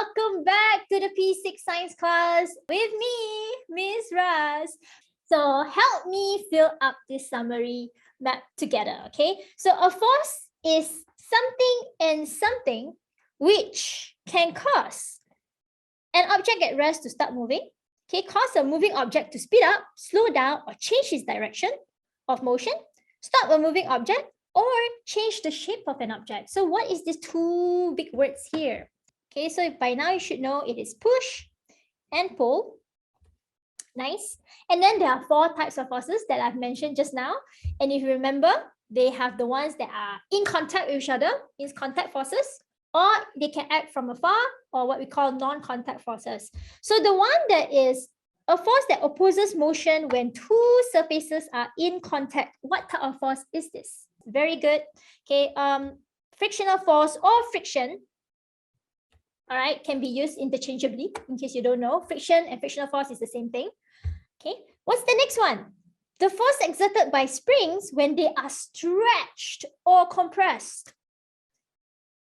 welcome back to the P6 Science class with me, Miss Raz. So help me fill up this summary map together, okay? So a force is something and something which can cause an object at rest to start moving, okay? Cause a moving object to speed up, slow down, or change its direction of motion, stop a moving object, or change the shape of an object. So what is these two big words here? Okay, so by now you should know it is push and pull. Nice. And then there are four types of forces that I've mentioned just now. And if you remember, they have the ones that are in contact with each other, in contact forces, or they can act from afar, or what we call non-contact forces. So the one that is a force that opposes motion when two surfaces are in contact, what type of force is this? Very good. Okay, frictional force or friction, all right, can be used interchangeably. In case you don't know, friction and frictional force is the same thing. Okay, what's the next one? The force exerted by springs when they are stretched or compressed.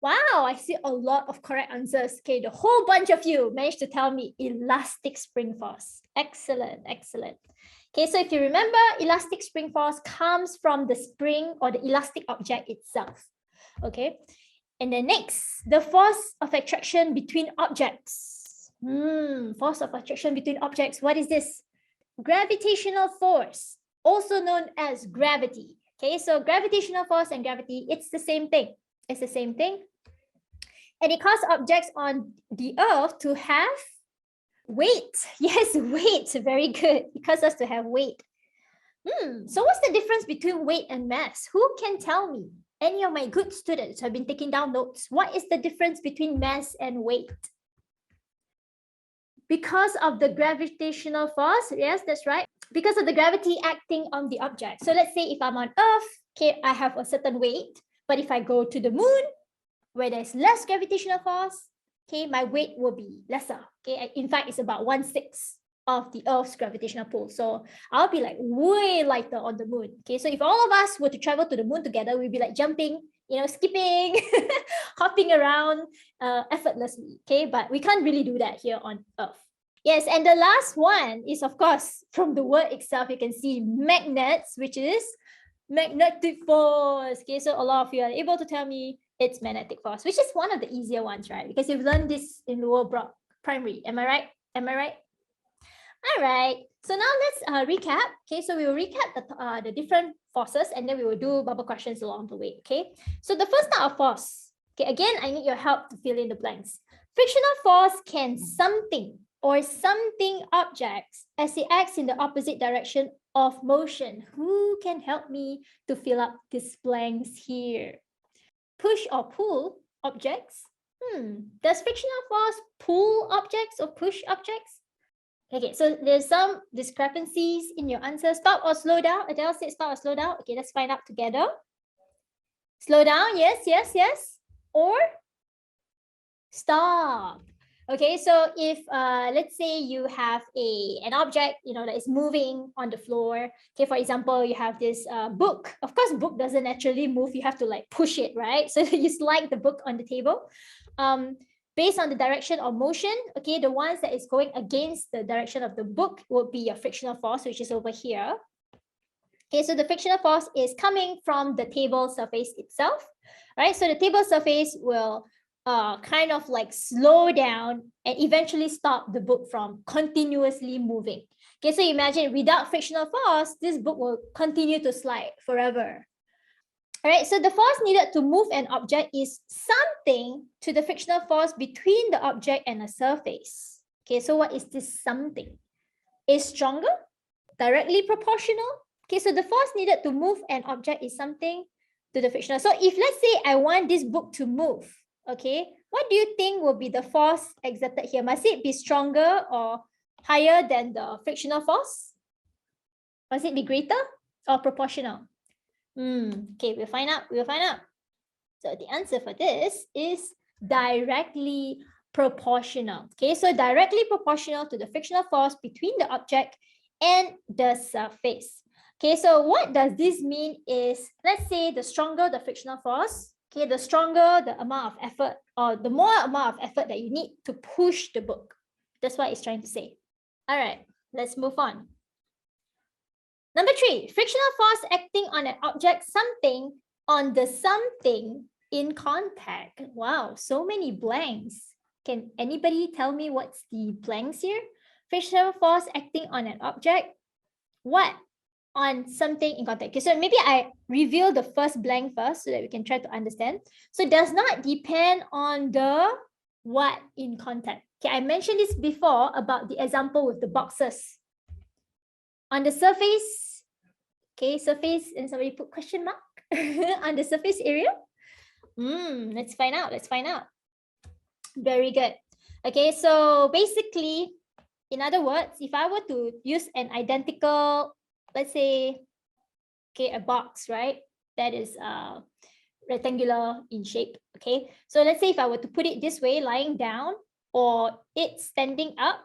Wow, I see a lot of correct answers. Okay, the whole bunch of you managed to tell me elastic spring force. Excellent, excellent. Okay, so if you remember, elastic spring force comes from the spring or the elastic object itself. Okay, and then next, the force of attraction between objects. Force of attraction between objects. What is this? Gravitational force, also known as gravity. Okay, so gravitational force and gravity, it's the same thing. It's the same thing. And it causes objects on the earth to have weight. Yes, weight. Very good. It causes us to have weight. So what's the difference between weight and mass? Who can tell me? Any of my good students have been taking down notes. What is the difference between mass and weight? Because of the gravitational force. Yes, that's right. Because of the gravity acting on the object. So let's say if I'm on Earth, okay, I have a certain weight. But if I go to the moon, where there's less gravitational force, okay, my weight will be lesser. Okay, in fact, it's about 1/6 of the Earth's gravitational pull. So I'll be like way lighter on the moon. Okay, so if all of us were to travel to the moon together, we'd be like jumping, you know, skipping, hopping around effortlessly. Okay, but we can't really do that here on Earth. Yes, and the last one is, of course, from the word itself, you can see magnets, which is magnetic force. Okay, so a lot of you are able to tell me it's magnetic force, which is one of the easier ones, right? Because you've learned this in lower primary. Am I right? Am I right? All right. So now let's recap. Okay, so we will recap the different forces, and then we will do bubble questions along the way. Okay. So the first type of force. Okay, again, I need your help to fill in the blanks. Frictional force can something or something objects as it acts in the opposite direction of motion. Who can help me to fill up these blanks here? Push or pull objects? Does frictional force pull objects or push objects? Okay, so there's some discrepancies in your answer. Stop or slow down. Adele said stop or slow down. Okay, let's find out together. Slow down, yes, yes, yes. Or stop. Okay, so if let's say you have an object, you know, that is moving on the floor. Okay, for example, you have this book. Of course, book doesn't naturally move. You have to like push it, right? So you slide the book on the table. Based on the direction of motion, okay, the ones that is going against the direction of the book will be your frictional force, which is over here. Okay, so the frictional force is coming from the table surface itself, right? So the table surface will kind of like slow down and eventually stop the book from continuously moving. Okay, so imagine without frictional force, this book will continue to slide forever. All right, so the force needed to move an object is something to the frictional force between the object and a surface. Okay, so what is this something? Is stronger? Directly proportional? Okay, so the force needed to move an object is something to the frictional. So if let's say I want this book to move, okay, what do you think will be the force exerted here? Must it be stronger or higher than the frictional force? Must it be greater or proportional? Okay, we'll find out. We'll find out. So the answer for this is directly proportional. Okay, so directly proportional to the frictional force between the object and the surface. Okay, so what does this mean is, let's say the stronger the frictional force, okay, the stronger the amount of effort, or the more amount of effort that you need to push the book. That's what it's trying to say. All right, let's move on. Number 3, frictional force acting on an object, something, on the something in contact. Wow, so many blanks. Can anybody tell me what's the blanks here? Frictional force acting on an object. What? On something in contact. Okay, so maybe I reveal the first blank first so that we can try to understand. So it does not depend on the what in contact. Okay, I mentioned this before about the example with the boxes. On the surface, okay, surface, and somebody put question mark on the surface area. Let's find out. Very good. Okay, so basically, in other words, if I were to use an identical, let's say, okay, a box, right, that is rectangular in shape. Okay, so let's say if I were to put it this way, lying down, or it standing up,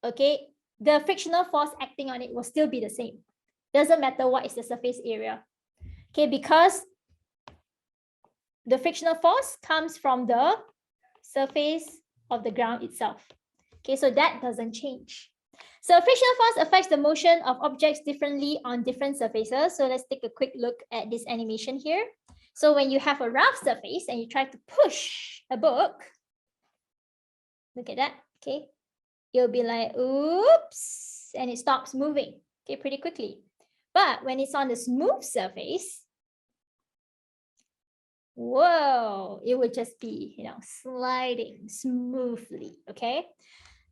okay, the frictional force acting on it will still be the same. Doesn't matter what is the surface area. Okay, because the frictional force comes from the surface of the ground itself. Okay, so that doesn't change. So frictional force affects the motion of objects differently on different surfaces. So let's take a quick look at this animation here. So when you have a rough surface and you try to push a book, look at that, okay? You'll be like, oops, and it stops moving, okay, pretty quickly. But when it's on the smooth surface, whoa, it would just be, you know, sliding smoothly, okay?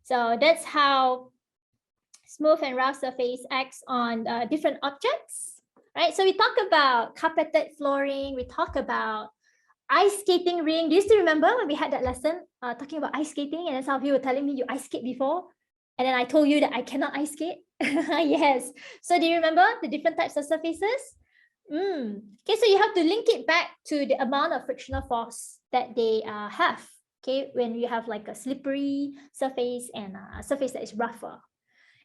So that's how smooth and rough surface acts on different objects, right? So we talk about carpeted flooring, we talk about ice skating ring. Do you still remember when we had that lesson talking about ice skating, and then some of you were telling me you ice skate before, and then I told you that I cannot ice skate? Yes. So do you remember the different types of surfaces? Okay, so you have to link it back to the amount of frictional force that they have. Okay, when you have like a slippery surface and a surface that is rougher.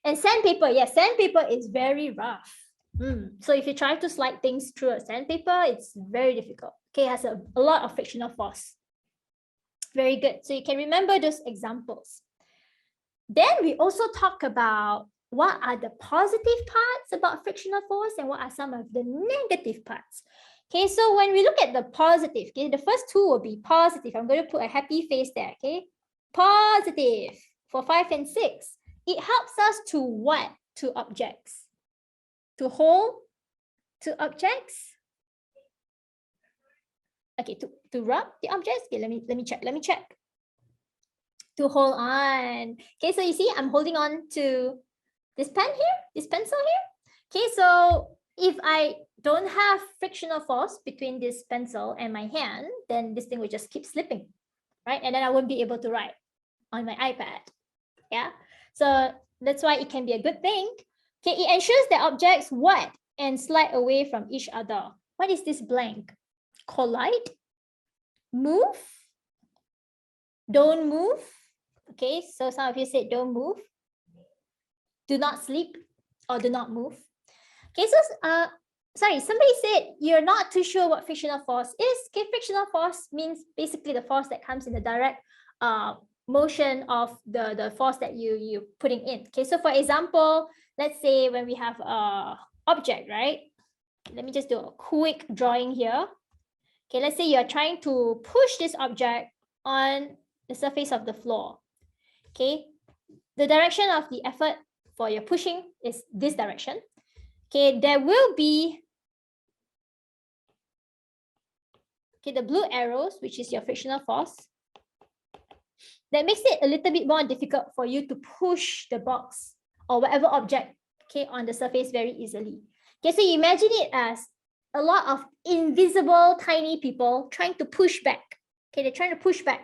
And sandpaper, yes, sandpaper is very rough. So if you try to slide things through a sandpaper, it's very difficult. Okay, it has a lot of frictional force. Very good. So you can remember those examples. Then we also talk about what are the positive parts about frictional force and what are some of the negative parts. Okay, so when we look at the positive, okay, the first two will be positive. I'm going to put a happy face there, okay? Positive for 5 and 6. It helps us to what? To objects. To hold to objects. Okay, to rub the objects. Okay, let me check. To hold on. Okay, so you see, I'm holding on to this pen here, this pencil here. Okay, so if I don't have frictional force between this pencil and my hand, then this thing will just keep slipping, right? And then I won't be able to write on my iPad. Yeah, so that's why it can be a good thing. Okay, it ensures that objects what? And slide away from each other. What is this blank? Collide? Move? Don't move? Okay, so some of you said don't move. Do not sleep or do not move. Okay, so sorry, somebody said you're not too sure what frictional force is. Okay, frictional force means basically the force that comes in the direct motion of the force that you're putting in. Okay, so for example, let's say when we have a object, right? Let me just do a quick drawing here. Okay, let's say you're trying to push this object on the surface of the floor. Okay, the direction of the effort for your pushing is this direction. Okay, there will be the blue arrows, which is your frictional force. That makes it a little bit more difficult for you to push the box or whatever object, okay, on the surface very easily. Okay, so you imagine it as a lot of invisible tiny people trying to push back. Okay, they're trying to push back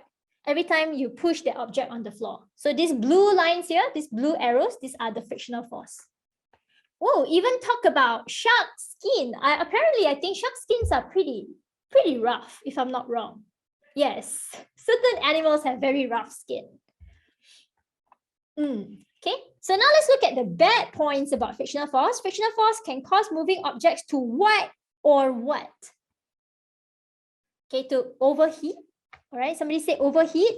every time you push the object on the floor. So these blue lines here, these blue arrows, these are the frictional force. Oh, even talk about shark skin. Apparently, I think shark skins are pretty rough, if I'm not wrong. Yes, certain animals have very rough skin. Okay, so now let's look at the bad points about frictional force. Frictional force can cause moving objects to what or what? Okay, to overheat. All right, somebody say overheat.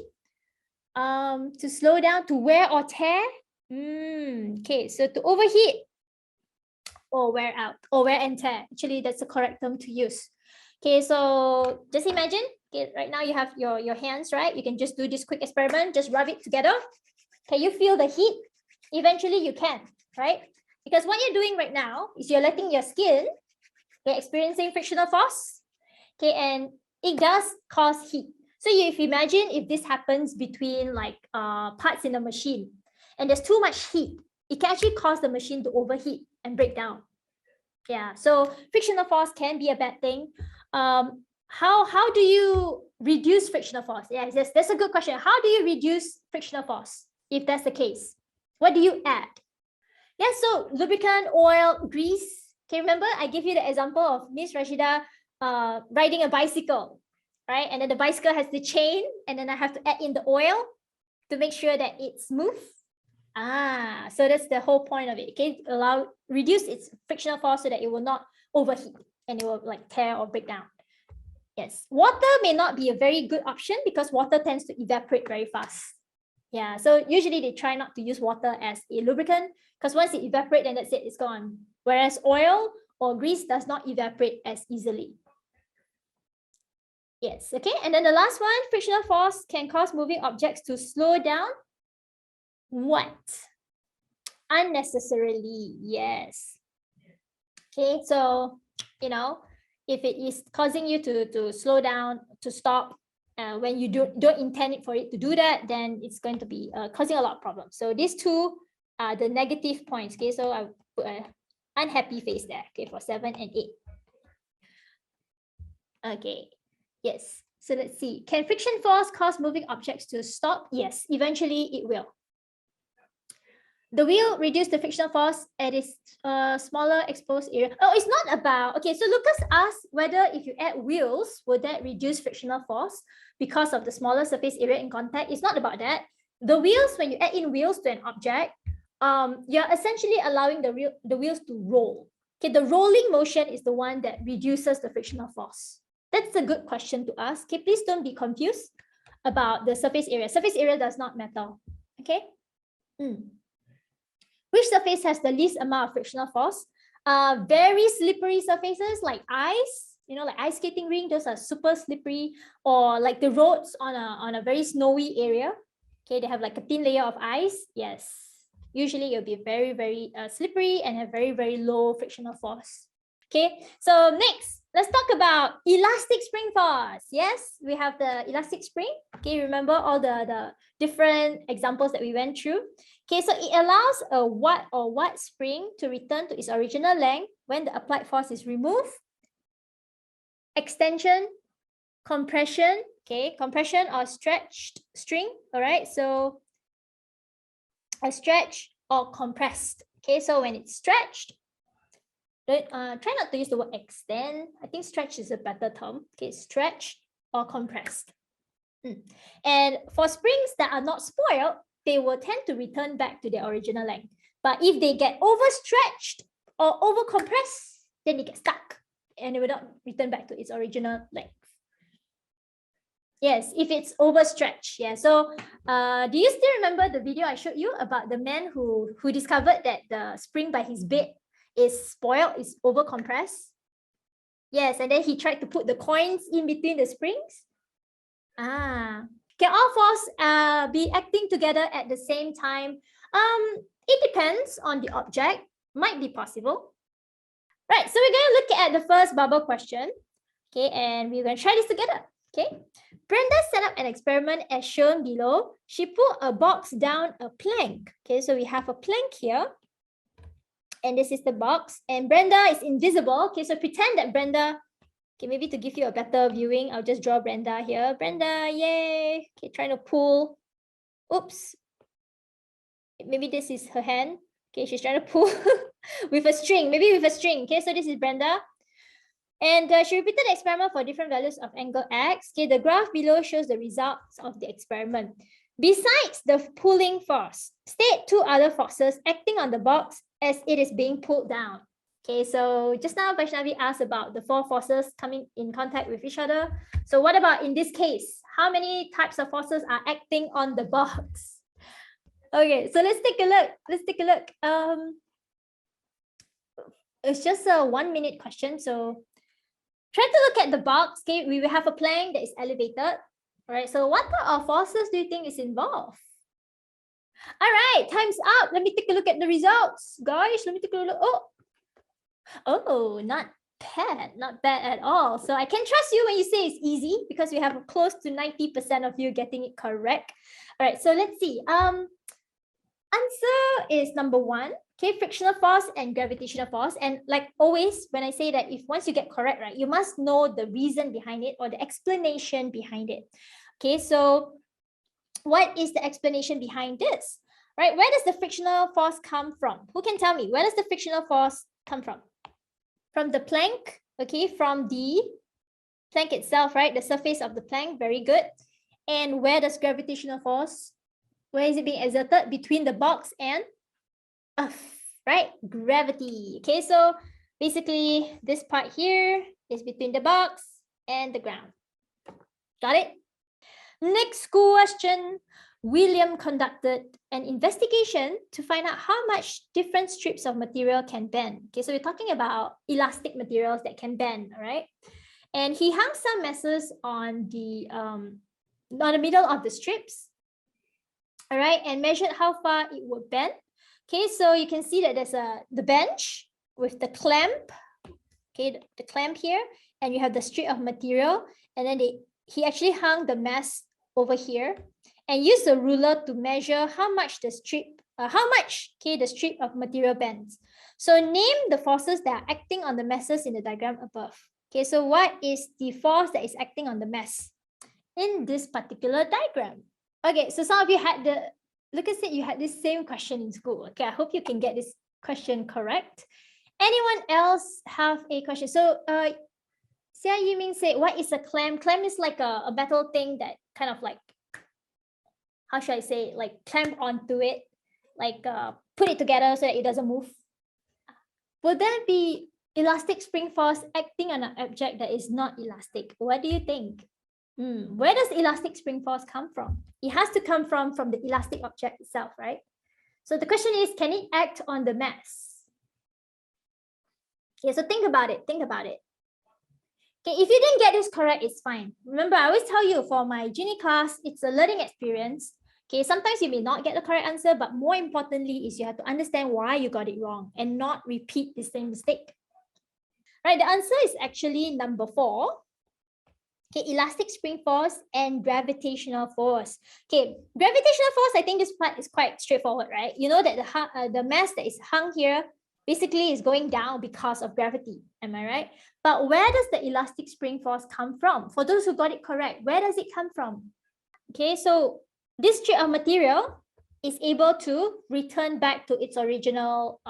To slow down, to wear or tear. Okay, so to overheat or wear out, or wear and tear. Actually, that's the correct term to use. Okay, so just imagine, okay, right now you have your hands, right? You can just do this quick experiment, just rub it together. Can you feel the heat? Eventually you can, right? Because what you're doing right now is you're letting your skin, okay, experiencing frictional force, okay, and it does cause heat. So if you imagine if this happens between like parts in a machine and there's too much heat, it can actually cause the machine to overheat and break down. Yeah, so frictional force can be a bad thing. How do you reduce frictional force? Yeah, yes, that's a good question. How do you reduce frictional force if that's the case? What do you add? Yeah, so lubricant, oil, grease. Okay, remember I gave you the example of Miss Rashida riding a bicycle, right? And then the bicycle has the chain, and then I have to add in the oil to make sure that it's smooth. So that's the whole point of it. Okay, reduce its frictional force so that it will not overheat and it will like tear or break down. Yes, water may not be a very good option because water tends to evaporate very fast. Yeah, so usually they try not to use water as a lubricant because once it evaporates, then that's it, it's gone. Whereas oil or grease does not evaporate as easily. Yes, okay, and then the last one, frictional force can cause moving objects to slow down. What? Unnecessarily, yes. Okay, so, you know, if it is causing you to slow down, to stop, when you don't intend it for it to do that, then it's going to be causing a lot of problems. So these two are the negative points. Okay, so I put an unhappy face there. Okay, for 7 and 8. Okay, yes. So let's see. Can friction force cause moving objects to stop? Yes, eventually it will. The wheel reduce the frictional force at its smaller exposed area. Oh, it's not about, okay, so Lucas asked whether if you add wheels, would that reduce frictional force because of the smaller surface area in contact? It's not about that. The wheels, when you add in wheels to an object, you're essentially allowing the wheels to roll. Okay, the rolling motion is the one that reduces the frictional force. That's a good question to ask. Okay, please don't be confused about the surface area. Surface area does not matter. Okay. Which surface has the least amount of frictional force? Very slippery surfaces like ice, you know, like ice skating ring, those are super slippery, or like the roads on a very snowy area. Okay, they have like a thin layer of ice. Yes, usually it'll be very, very slippery and have very, very low frictional force. Okay, so next, let's talk about elastic spring force. Yes, we have the elastic spring. Okay, remember all the different examples that we went through. Okay, so it allows a watt spring to return to its original length when the applied force is removed. Extension, compression, okay, compression or stretched string, all right? So a stretch or compressed. Okay, so when it's stretched, try not to use the word extend. I think stretch is a better term. Okay, stretched or compressed. And for springs that are not spoiled, they will tend to return back to their original length. But if they get overstretched or overcompressed, then they get stuck and it will not return back to its original length. Yes, if it's overstretched. Yeah. So do you still remember the video I showed you about the man who discovered that the spring by his bed is spoiled, is overcompressed? Yes, and then he tried to put the coins in between the springs. Can all forces be acting together at the same time? It depends on the object. Might be possible. Right, so we're going to look at the first bubble question. Okay, and we're going to try this together. Okay, Brenda set up an experiment as shown below. She put a box down a plank. Okay, so we have a plank here. And this is the box. And Brenda is invisible. Okay, so pretend that Brenda... Okay, maybe to give you a better viewing, I'll just draw Brenda here. Brenda, yay. Okay, trying to pull. Oops. Maybe this is her hand. Okay, she's trying to pull with a string. Maybe with a string. Okay, so this is Brenda. And she repeated the experiment for different values of angle x. Okay, the graph below shows the results of the experiment. Besides the pulling force, state two other forces acting on the box as it is being pulled down. Okay, so just now Vaishnavi asked about the 4 forces coming in contact with each other. So what about in this case? How many types of forces are acting on the box? Okay, so let's take a look. It's just a 1-minute question. So try to look at the box. Okay, we will have a plank that is elevated. All right, so what type of forces do you think is involved? All right, time's up. Let me take a look at the results. Guys, let me take a look. Oh, not bad at all. So I can trust you when you say it's easy because we have close to 90% of you getting it correct. All right, so let's see. Answer is number 1. Okay, frictional force and gravitational force. And like always, when I say that, if once you get correct, right, you must know the reason behind it or the explanation behind it. Okay, so what is the explanation behind this? Right, where does the frictional force come from? Who can tell me? Where does the frictional force come from? From the plank, okay, from the plank itself, right? The surface of the plank, very good. And where does gravitational force, where is it being exerted? Between the box and Earth, right? Gravity. Okay, so basically this part here is between the box and the ground. Got it? Next question. William conducted an investigation to find out how much different strips of material can bend. Okay, so we're talking about elastic materials that can bend, all right? And he hung some masses on the middle of the strips, all right, and measured how far it would bend. Okay, so you can see that there's the bench with the clamp, okay, the clamp here, and you have the strip of material, and then he actually hung the mass over here and used a ruler to measure how much the strip of material bends. So name the forces that are acting on the masses in the diagram above. Okay, so what is the force that is acting on the mass in this particular diagram? Okay, so some of you had Lucas said you had this same question in school. Okay, I hope you can get this question correct. Anyone else have a question? So Xia Yiming said, what is a clamp? Clamp is like a metal thing that kind of like, how should I say, like clamp onto it, like put it together so that it doesn't move. Would there be elastic spring force acting on an object that is not elastic? What do you think? Where does elastic spring force come from? It has to come from the elastic object itself, right? So the question is, can it act on the mass? Okay, so think about it. Okay, if you didn't get this correct, it's fine. Remember, I always tell you for my GenieClass, it's a learning experience. Okay, sometimes you may not get the correct answer, but more importantly is you have to understand why you got it wrong and not repeat the same mistake. Right, the answer is actually number 4. Okay, elastic spring force and gravitational force. Okay, gravitational force, I think this part is quite straightforward, right? You know that the mass that is hung here basically is going down because of gravity. Am I right? But where does the elastic spring force come from? For those who got it correct, where does it come from? Okay, so this strip of material is able to return back to its original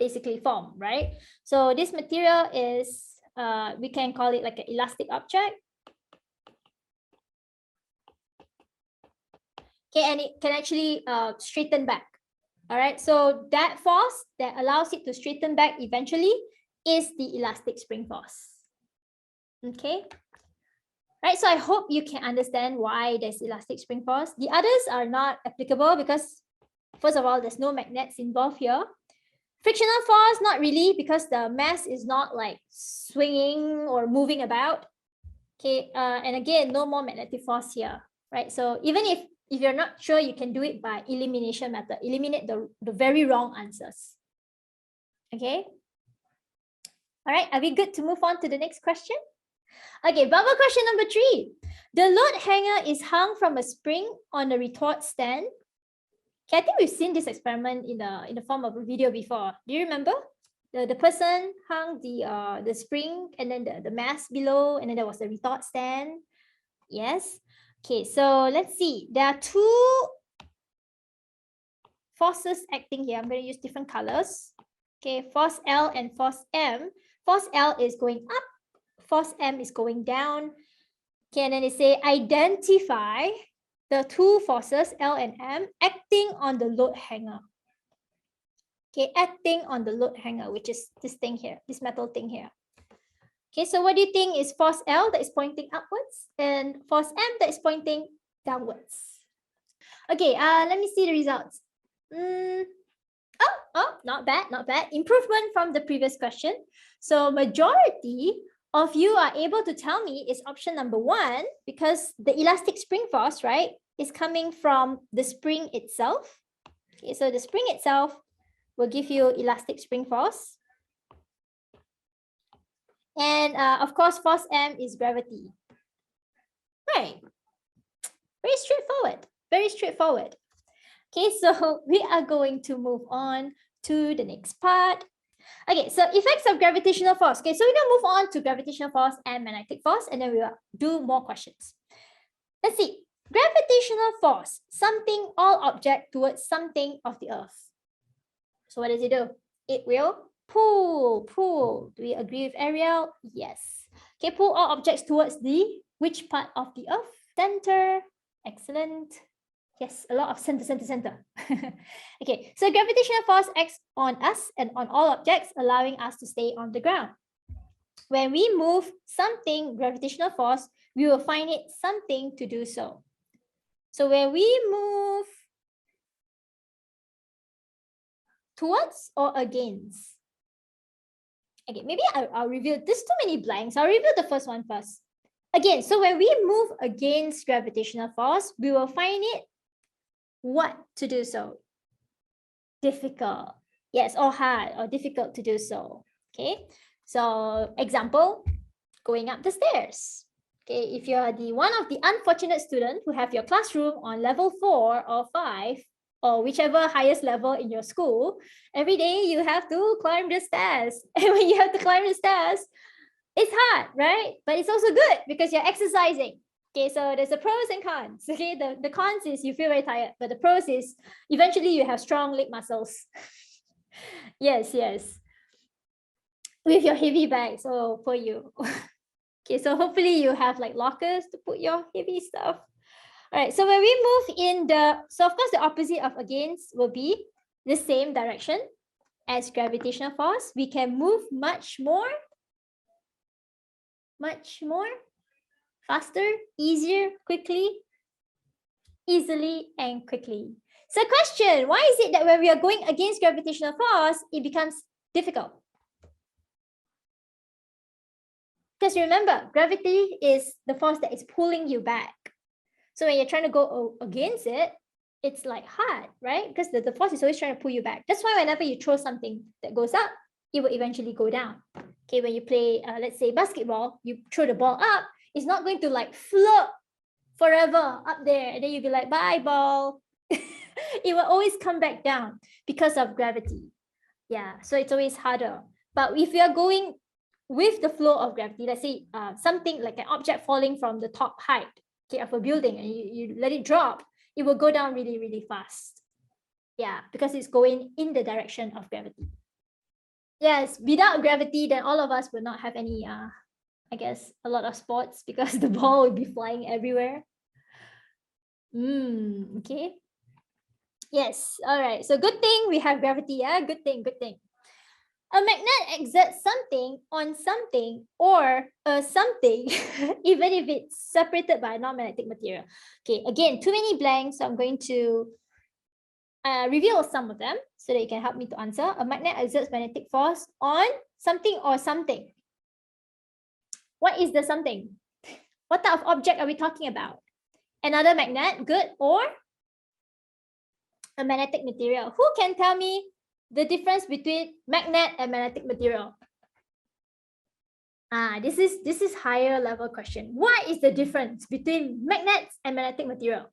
basically form, right? So this material is, we can call it like an elastic object. Okay, and it can actually straighten back. All right, so that force that allows it to straighten back eventually is the elastic spring force. Okay, right, so I hope you can understand why there's elastic spring force. The others are not applicable because, first of all, there's no magnets involved here. Frictional force, not really, because the mass is not like swinging or moving about. Okay, and again, no more magnetic force here, right? So even if you're not sure, you can do it by elimination method. Eliminate the very wrong answers. Okay. All right, are we good to move on to the next question? Okay, bubble question number 3. The load hanger is hung from a spring on a retort stand. Okay, I think we've seen this experiment in the form of a video before. Do you remember? The person hung the spring and then the mass below, and then there was a retort stand. Yes. Okay, so let's see. There are 2 forces acting here. I'm going to use different colors. Okay, force L and force M. Force L is going up. Force M is going down. Okay, and then they say identify the 2 forces, L and M, acting on the load hanger. Okay, acting on the load hanger, which is this thing here, this metal thing here. Okay, so what do you think is force L that is pointing upwards and force M that is pointing downwards? Okay, let me see the results. Not bad, not bad. Improvement from the previous question. So majority of you are able to tell me is option number 1, because the elastic spring force, right, is coming from the spring itself. Okay, so the spring itself will give you elastic spring force. And of course, force M is gravity. Right. Very straightforward. Very straightforward. Okay, so we are going to move on to the next part. Okay, so effects of gravitational force. Okay, so we're going to move on to gravitational force and magnetic force, and then we will do more questions. Let's see. Gravitational force, something, all object towards something of the earth. So what does it do? It will pull. Do we agree with Ariel? Yes. Okay, pull all objects towards the which part of the earth? Center. Excellent. Yes, a lot of center. Okay, so gravitational force acts on us and on all objects, allowing us to stay on the ground. When we move something, gravitational force, we will find it something to do so. So when we move towards or against? Okay, maybe I'll review. There's too many blanks. I'll review the first one first. Again, so when we move against gravitational force, we will find it what to do so? Difficult. Yes, or hard or difficult to do so. Okay, so example, going up the stairs. Okay, if you're the one of the unfortunate students who have your classroom on level 4 or 5, or whichever highest level in your school, every day you have to climb the stairs. And when you have to climb the stairs, it's hard, right? But it's also good because you're exercising. Okay, so there's the pros and cons. Okay, the cons is you feel very tired, but the pros is eventually you have strong leg muscles. Yes. With your heavy bag, so for you. Okay, so hopefully you have like lockers to put your heavy stuff. All right, so when we move in so of course the opposite of against will be the same direction as gravitational force. We can move much more, faster, easier, easily and quickly. So question, why is it that when we are going against gravitational force, it becomes difficult? Because remember, gravity is the force that is pulling you back. So when you're trying to go against it, it's like hard, right? Because the force is always trying to pull you back. That's why whenever you throw something that goes up, it will eventually go down. Okay, when you play, let's say basketball, you throw the ball up, it's not going to like float forever up there. And then you'll be like, bye ball. It will always come back down because of gravity. Yeah, so it's always harder. But if you are going with the flow of gravity, let's say something like an object falling from the top height, okay, of a building, and you let it drop, it will go down really, really fast. Yeah, because it's going in the direction of gravity. Yes, without gravity, then all of us will not have any, I guess, a lot of sports because the ball will be flying everywhere. Okay. Yes, all right. So good thing we have gravity, yeah? Good thing. A magnet exerts something on something or something, even if it's separated by a non-magnetic material. Okay, again, too many blanks, so I'm going to reveal some of them so that you can help me to answer. A magnet exerts magnetic force on something or something. What is the something? What type of object are we talking about? Another magnet, good, or a magnetic material? Who can tell me the difference between magnet and magnetic material? This is higher level question. What is the difference between magnets and magnetic material?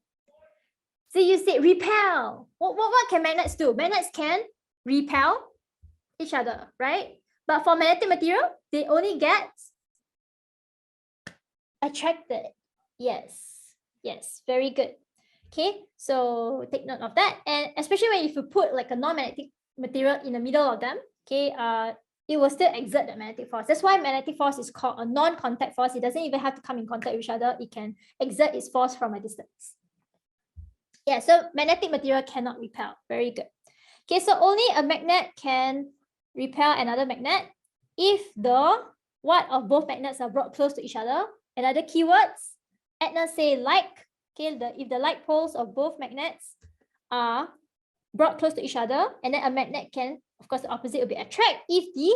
So you say repel. What can magnets do? Magnets can repel each other, right? But for magnetic material, they only get attracted. Yes, very good. Okay, so take note of that. And especially when if you put like a non-magnetic material in the middle of them, okay, it will still exert the magnetic force. That's why magnetic force is called a non-contact force. It doesn't even have to come in contact with each other. It can exert its force from a distance. Yeah, so magnetic material cannot repel. Very good. Okay, so only a magnet can repel another magnet if the what of both magnets are brought close to each other. Another keywords, Edna say like, okay, if the like poles of both magnets are brought close to each other, and then a magnet can, of course, the opposite will be attract if the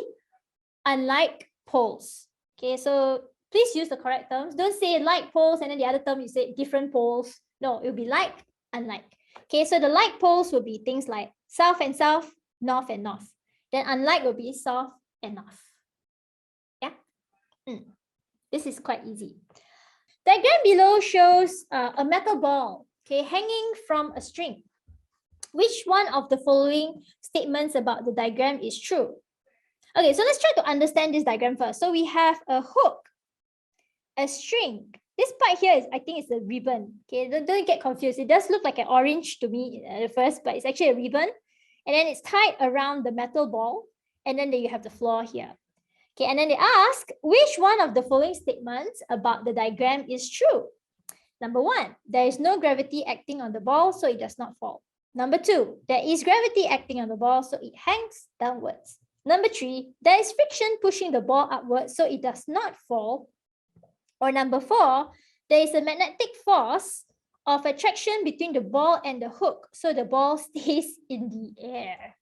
unlike poles. Okay, so please use the correct terms. Don't say like poles and then the other term you say different poles. No, it will be like, unlike. Okay, so the like poles will be things like south and south, north and north. Then unlike will be south and north. Yeah, this is quite easy. Diagram below shows a metal ball, okay, hanging from a string. Which one of the following statements about the diagram is true? Okay, so let's try to understand this diagram first. So we have a hook, a string. This part here is, I think it's a ribbon. Okay, don't get confused. It does look like an orange to me at first, but it's actually a ribbon. And then it's tied around the metal ball. And then you have the floor here. Okay, and then they ask, which one of the following statements about the diagram is true? Number 1, there is no gravity acting on the ball, so it does not fall. Number 2, there is gravity acting on the ball, so it hangs downwards. Number 3, there is friction pushing the ball upwards, so it does not fall. Or number 4, there is a magnetic force of attraction between the ball and the hook, so the ball stays in the air.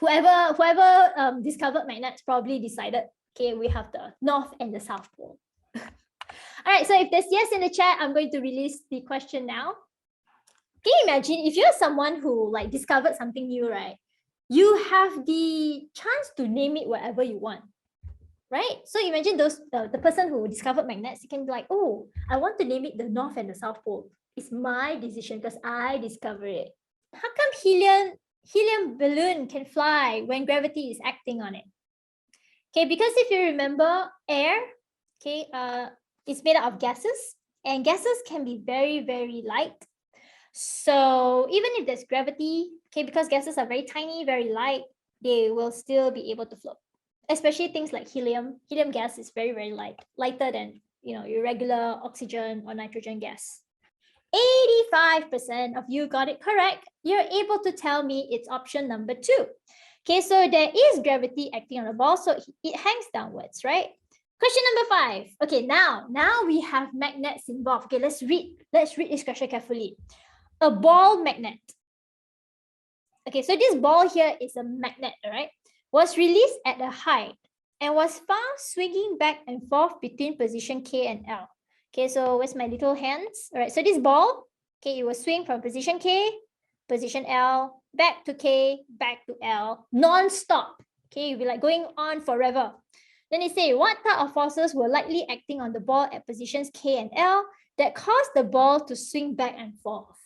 Whoever discovered magnets probably decided, okay, we have the north and the south pole. All right, so if there's yes in the chat, I'm going to release the question now. Can you imagine if you're someone who like discovered something new, right? You have the chance to name it whatever you want, right? So imagine the person who discovered magnets, you can be like, oh, I want to name it the North and the South Pole. It's my decision because I discovered it. How come helium balloon can fly when gravity is acting on it? Okay, because if you remember, air, okay, it's made out of gases, and gases can be very, very light. So even if there's gravity, okay, because gases are very tiny, very light, they will still be able to float. Especially things like helium. Helium gas is very, very light, lighter than, you know, your regular oxygen or nitrogen gas. 85% of you got it correct. You're able to tell me it's option number 2. Okay, so there is gravity acting on the ball, so it hangs downwards, right? Question number 5. Okay, now we have magnets involved. Okay, let's read this question carefully. A ball magnet. Okay, so this ball here is a magnet, all right? Was released at a height and was found swinging back and forth between position K and L. Okay, so where's my little hands? All right, so this ball, okay, it will swing from position K, position L, back to K, back to L, non-stop. Okay, you'll be like going on forever. Then they say, what type of forces were likely acting on the ball at positions K and L that caused the ball to swing back and forth?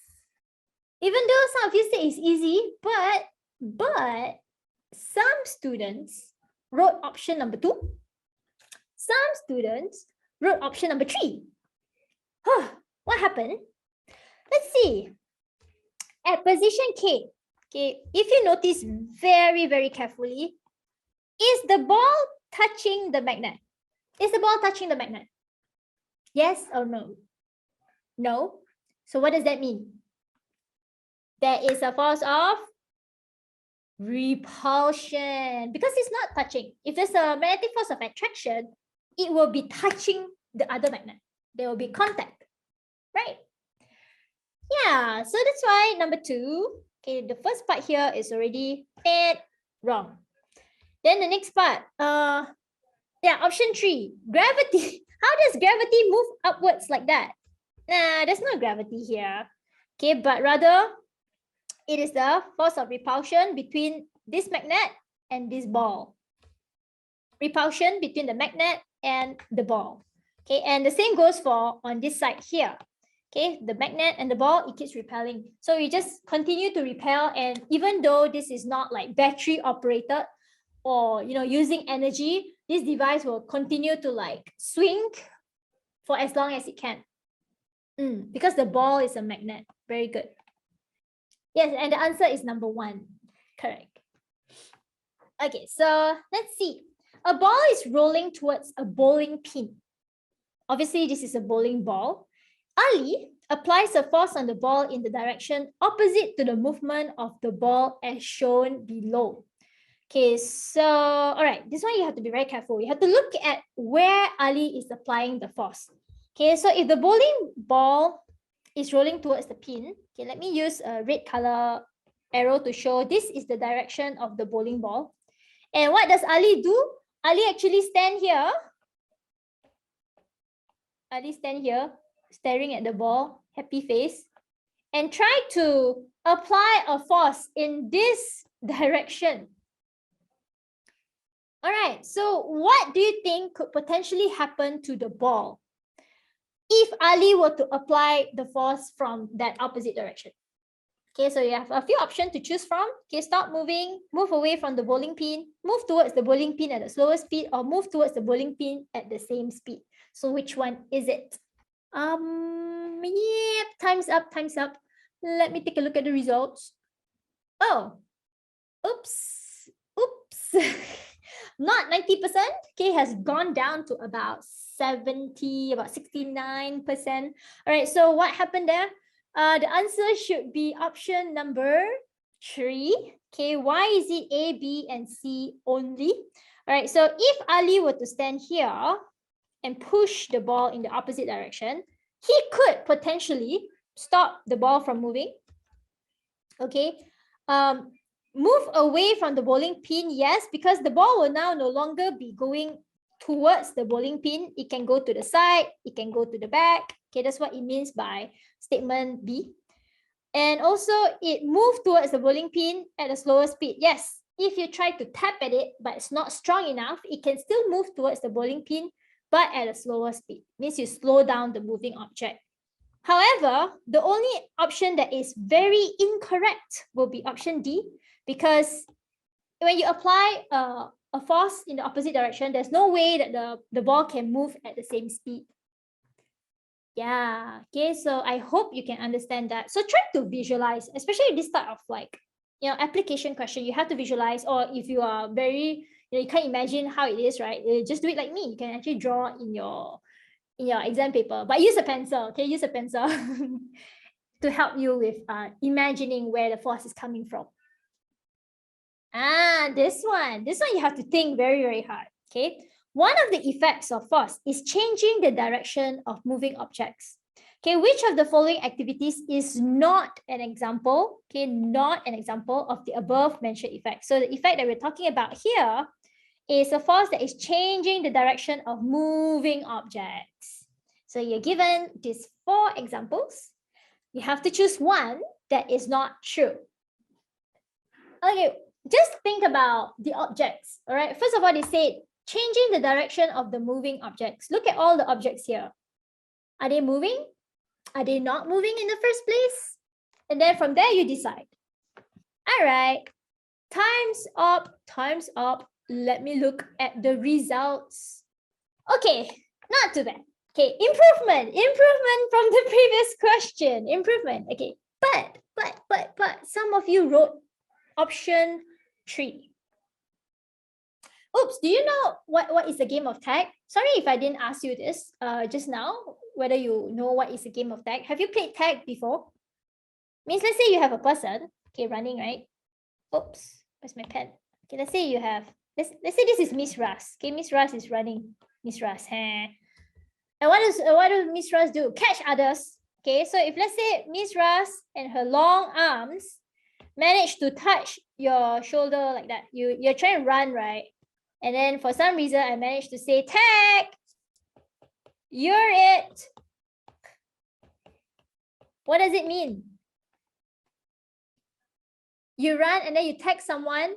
Even though some of you say it's easy, but some students wrote option number 2. Some students wrote option number 3. What happened? Let's see. At position K, okay, if you notice very, very carefully, is the ball touching the magnet? Is the ball touching the magnet? Yes or no? No. So what does that mean? There is a force of repulsion because it's not touching. If there's a magnetic force of attraction, it will be touching the other magnet. There will be contact, right? Yeah, so that's why number 2, okay, the first part here is already wrong. Then the next part, option 3, gravity. How does gravity move upwards like that? Nah, there's no gravity here. Okay, but rather, it is the force of repulsion between this magnet and this ball. Repulsion between the magnet and the ball. Okay, and the same goes for on this side here. Okay, the magnet and the ball, it keeps repelling. So you just continue to repel, and even though this is not like battery operated or, you know, using energy, this device will continue to like swing for as long as it can. Because the ball is a magnet. Very good. Yes, and the answer is number 1. Correct. Okay, so let's see. A ball is rolling towards a bowling pin. Obviously, this is a bowling ball. Ali applies a force on the ball in the direction opposite to the movement of the ball as shown below. Okay, so, all right, this one you have to be very careful. You have to look at where Ali is applying the force. Okay, so if the bowling ball is rolling towards the pin, okay, let me use a red color arrow to show this is the direction of the bowling ball. And what does Ali do? Ali actually stand here. Ali stand here, staring at the ball, happy face, and try to apply a force in this direction. All right, so what do you think could potentially happen to the ball if Ali were to apply the force from that opposite direction? Okay, so you have a few options to choose from. Okay, stop moving, move away from the bowling pin, move towards the bowling pin at a slower speed, or move towards the bowling pin at the same speed. So which one is it? Yep, time's up, time's up. Let me take a look at the results. Oh, oops. Not 90%, okay, has gone down to about 70, about 69%. All right, so what happened there? The answer should be option number 3. Okay, why is it A, B, and C only? All right, so if Ali were to stand here and push the ball in the opposite direction, he could potentially stop the ball from moving. Okay, move away from the bowling pin, yes, because the ball will now no longer be going towards the bowling pin. It can go to the side, it can go to the back. Okay, that's what it means by statement B. And also, it moved towards the bowling pin at a slower speed. Yes, if you try to tap at it, but it's not strong enough, it can still move towards the bowling pin, but at a slower speed. Means you slow down the moving object. However, the only option that is very incorrect will be option D, because when you apply a force in the opposite direction, there's no way that the ball can move at the same speed. Yeah, okay, so I hope you can understand that. So try to visualize, especially this type of application question, you have to visualize, or if you are very, you can't imagine how it is, right? Just do it like me. You can actually draw in your exam paper, but use a pencil, okay? Use a pencil to help you with imagining where the force is coming from. This one you have to think very, very hard, okay? One of the effects of force is changing the direction of moving objects. Okay, which of the following activities is not an example, okay, not an example of the above mentioned effect? So the effect that we're talking about here is a force that is changing the direction of moving objects. So you're given these 4 examples. You have to choose one that is not true. Okay, just think about the objects, all right? First of all, they said changing the direction of the moving objects. Look at all the objects here. Are they moving? Are they not moving in the first place? And then from there, you decide. All right, time's up, time's up. Let me look at the results. Okay, not too bad. Okay, improvement from the previous question. Improvement. Okay, but some of you wrote option 3. Oops, do you know what is the game of tag? Sorry if I didn't ask you this just now, whether you know what is the game of tag. Have you played tag before? Means let's say you have a person, okay, running, right? Oops, where's my pen? Okay, let's say you have, let's say this is Miss Ras. Okay, Miss Ras is running. Miss Ras. And what does Miss Ras do? Catch others. Okay, so if let's say Miss Ras and her long arms manage to touch your shoulder like that, you're trying to run, right? And then for some reason I managed to say tag. You're it. What does it mean? You run and then you tag someone,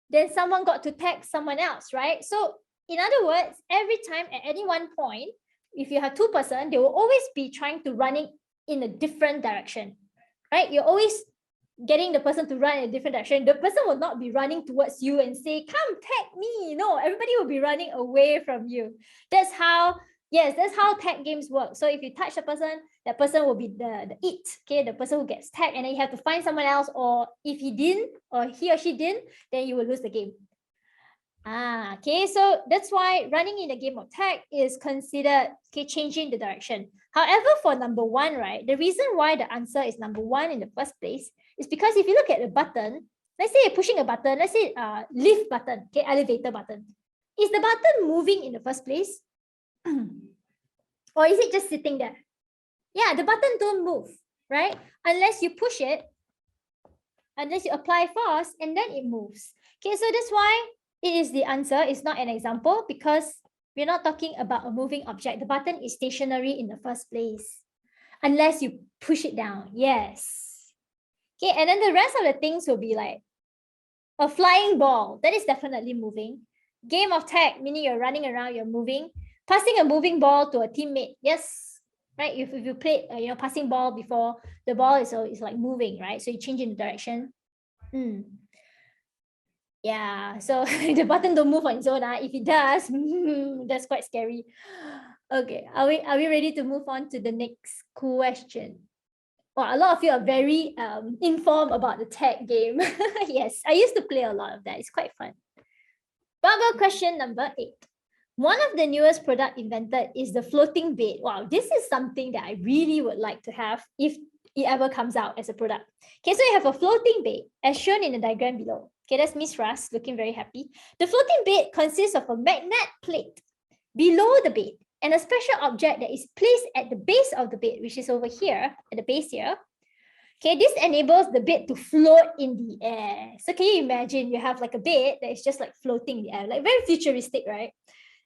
then someone got to tag someone else, right? So in other words, every time at any one point, if you have 2 persons, they will always be trying to running in a different direction, right? You're always getting the person to run in a different direction. The person will not be running towards you and say, come tag me. No, everybody will be running away from you. That's how tag games work. So if you touch the person, that person will be the it, okay, the person who gets tagged, and then you have to find someone else, or if he didn't, or he or she didn't, then you will lose the game. Okay, so that's why running in a game of tag is considered changing the direction. However, for number one, right, the reason why the answer is number one in the first place is because if you look at the button, let's say you're pushing a button, let's say lift button, elevator button. Is the button moving in the first place? Or is it just sitting there? Yeah, the button don't move, right? Unless you push it, unless you apply force, and then it moves. Okay, so that's why it is the answer. It's not an example because we're not talking about a moving object. The button is stationary in the first place, unless you push it down. Yes. Okay, and then the rest of the things will be like a flying ball. That is definitely moving. Game of tag, meaning you're running around, you're moving. Passing a moving ball to a teammate. Yes, right? If you played, passing ball before, the ball is like moving, right? So you change in the direction. Yeah, so the button don't move on its own. If it does, that's quite scary. Okay, are we ready to move on to the next question? Well, a lot of you are very informed about the tag game. Yes, I used to play a lot of that. It's quite fun. Bubble question number 8. One of the newest product invented is the floating bed. Wow, this is something that I really would like to have if it ever comes out as a product. Okay, so you have a floating bed as shown in the diagram below. Okay, that's Miss Russ looking very happy. The floating bed consists of a magnet plate below the bed and a special object that is placed at the base of the bed, which is over here, at the base here. Okay, this enables the bed to float in the air. So can you imagine you have like a bed that is just like floating in the air, like very futuristic, right?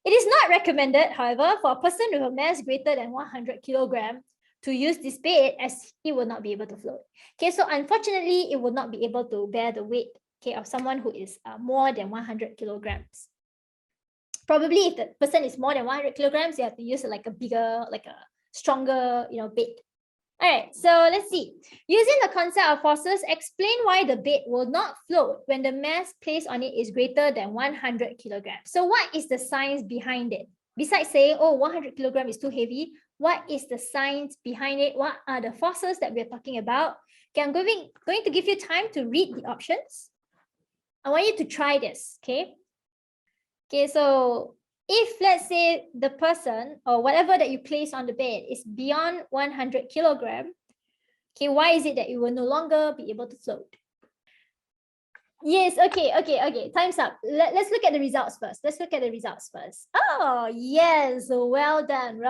It is not recommended, however, for a person with a mass greater than 100 kilograms to use this bed as he will not be able to float. Okay, so unfortunately, it will not be able to bear the weight, okay, of someone who is more than 100 kilograms. Probably if the person is more than 100 kilograms, you have to use like a bigger, like a stronger, bed. All right, so let's see. Using the concept of forces, explain why the bed will not float when the mass placed on it is greater than 100 kilograms. So what is the science behind it? Besides saying, oh, 100 kilograms is too heavy, what is the science behind it? What are the forces that we're talking about? Okay, I'm going to give you time to read the options. I want you to try this, okay? Okay, so if let's say the person or whatever that you place on the bed is beyond 100 kilograms, okay, why is it that it will no longer be able to float? Yes, okay. Time's up. Let's look at the results first. Oh, yes, well done.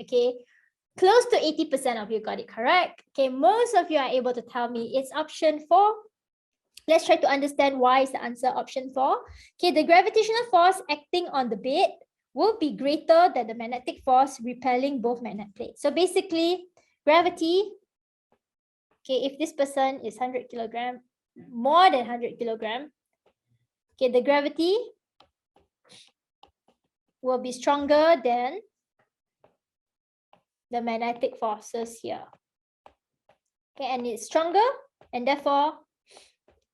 Okay, close to 80% of you got it correct. Okay, most of you are able to tell me it's option 4. Let's try to understand why is the answer option 4. Okay, the gravitational force acting on the bed will be greater than the magnetic force repelling both magnet plates. So basically, gravity, okay, if this person is 100 kilograms, more than 100 kilograms, okay, the gravity will be stronger than the magnetic forces here. Okay, and it's stronger, and therefore,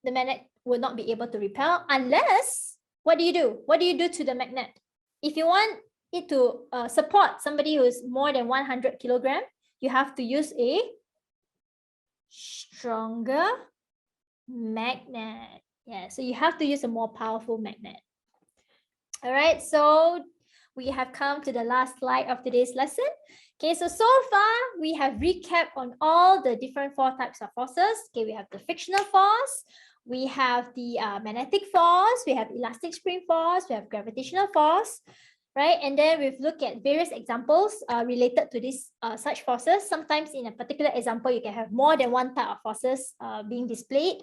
the magnet will not be able to repel unless, what do you do? What do you do to the magnet? If you want it to support somebody who is more than 100 kilograms, you have to use a stronger magnet. Yeah, so you have to use a more powerful magnet. All right, so we have come to the last slide of today's lesson. Okay, so far we have recapped on all the different 4 types of forces. Okay, we have the frictional force, we have the magnetic force, we have elastic spring force, we have gravitational force, right? And then we've looked at various examples related to these such forces. Sometimes in a particular example, you can have more than one type of forces being displayed.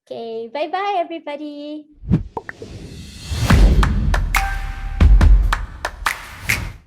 Okay, bye-bye, everybody.